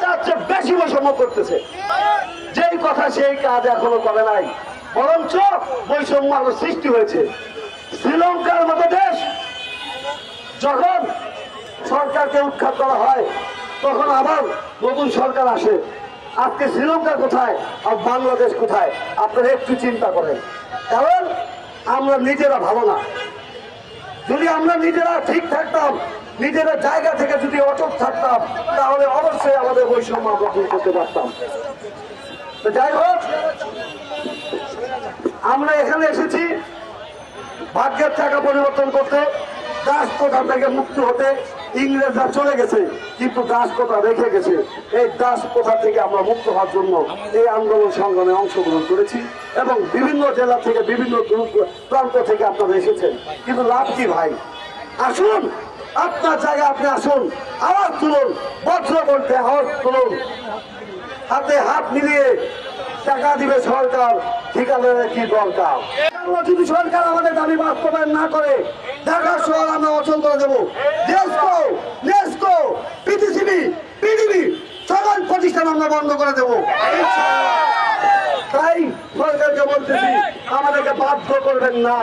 তার চেয়ে বেশি বৈষম্য করতেছে। যেই কথা সেই কাজ এখনো করে নাই, বরঞ্চ বৈষম্য আরো সৃষ্টি হয়েছে। শ্রীলঙ্কার মতো দেশ যখন সরকারকে উৎখাত করা হয় তখন আবার নতুন সরকার আসে। আজকে শ্রীলঙ্কা কোথায় আর বাংলাদেশ কোথায় আপনারা একটু চিন্তা করেন। কারণ আমরা নিজেরা ভালো না। যদি আমরা নিজেরা ঠিক থাকতাম, নিজেরা জায়গা থেকে যদি অটক থাকতাম, তাহলে অবশ্যই আমাদের বৈষম্য আমরা দূর করতে পারতাম। তো যাই হোক, আমরা এখানে এসেছি ভাগ্যের চাকা পরিবর্তন করতে, দাস প্রথা থেকে মুক্ত হতে। ইংরেজরা চলে গেছে কিন্তু দাস প্রথা রেখে গেছে। এই দাস প্রথা থেকে আমরা মুক্ত হওয়ার জন্য এই আন্দোলন সংগ্রামে অংশগ্রহণ করেছি এবং বিভিন্ন জেলা থেকে বিভিন্ন প্রান্ত থেকে আপনারা এসেছেন। কিন্তু লাভ কি ভাই? আসুন, আপনার জায়গায় আপনি আসুন, আওয়াজ তুলুন, বজ্র বলতে আওয়াজ তুলুন, হাতে হাত মিলিয়ে টাকা দিবে সরকার, ঠিকাদারের কি দরকার? যদি সরকার আমাদের দাবি বাস্তবায়ন না করে ঢাকা শহর আমরা অচল করে দেবো। ডেস্কো, নেস্কো, পিটিসিবি, পিডিবি সকল প্রতিষ্ঠান আমরা বন্ধ করে দেবো। তাই সরকারকে বলতেছি, আমাদেরকে বাধ্য করবেন না।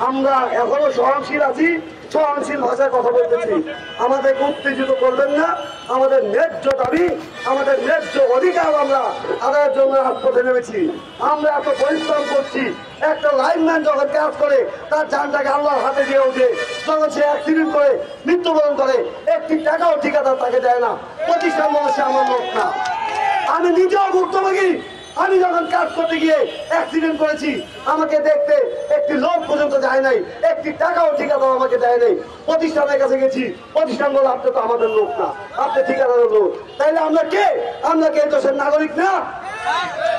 আমরা এখনো সহনশীল আছি, সহনশীল ভাষায় কথা বলতেছি। আমাদেরকে উত্তেজিত করবেন না। আমাদের ন্যায্য দাবি, আমাদের ন্যায্য অধিকার আমরা আদায়ের জন্য রাজপথে নেমেছি। আমরা এত পরিশ্রম করছি। একটা লাইনম্যান যখন কাজ করে তার জানটাকে আল্লাহর হাতে দিয়ে ওঠে, তখন সে অ্যাক্সিডেন্ট করে মৃত্যুবরণ করে, একটি টাকাও ঠিকাদার তাকে দেয় না। প্রতিষ্ঠান মানুষে আমার লোক না। আমি নিজেও ভুক্তভোগী। আমি যখন কাজ করতে গিয়ে অ্যাক্সিডেন্ট করেছি, আমাকে দেখতে একটি লোক পর্যন্ত যায় নাই, একটি টাকাও ঠিকাদার আমাকে দেয় নাই। প্রতিষ্ঠানের কাছে গেছি, প্রতিষ্ঠান বলে আপনি তো আমাদের লোক না, আপনি ঠিকাদারের লোক। তাইলে আমরা কে? আমরা কি এই দেশের নাগরিক না?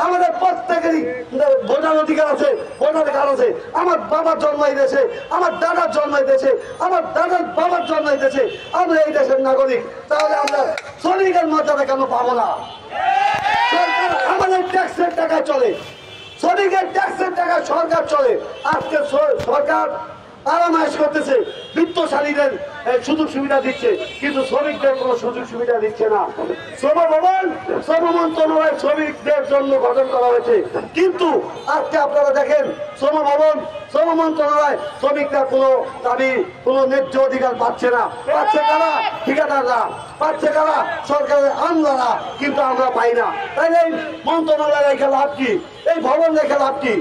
আমাদের প্রত্যেকেরই ভোটার অধিকার আছে, ভোটাধিকার আছে। আমার বাবার জন্ম এই দেশে, আমার দাদার জন্ম এই দেশে, আমার দাদার বাবার জন্ম এই দেশে। আমরা এই দেশের নাগরিক। তাহলে আমরা শ্রমিকের মর্যাদা কেন পাবো না? সরকার আমাদের ট্যাক্সের টাকা চলে, শ্রমিকের ট্যাক্সের টাকা সরকার চলে। আজকে সরকার আরামায়েশ করতেছে, বিত্তশালীদের সুযোগ সুবিধা দিচ্ছে, কিন্তু শ্রমিকদের কোনো সুযোগ সুবিধা দিচ্ছে না। শ্রম মন্ত্রণালয় শ্রমিকদের জন্য গঠন করা হয়েছে, কিন্তু আজকে আপনারা দেখেন শ্রম মন্ত্রণালয় শ্রমিকরা কোনো দাবি, কোনো ন্যায্য অধিকার পাচ্ছে না। পাচ্ছে কারা? ঠিকাদাররা। পাচ্ছে কারা? সরকারের আমলারা। কিন্তু আমরা পাই না। তাই এই মন্ত্রণালয় রেখে লাভ কি? এই ভবন রেখে লাভ কি?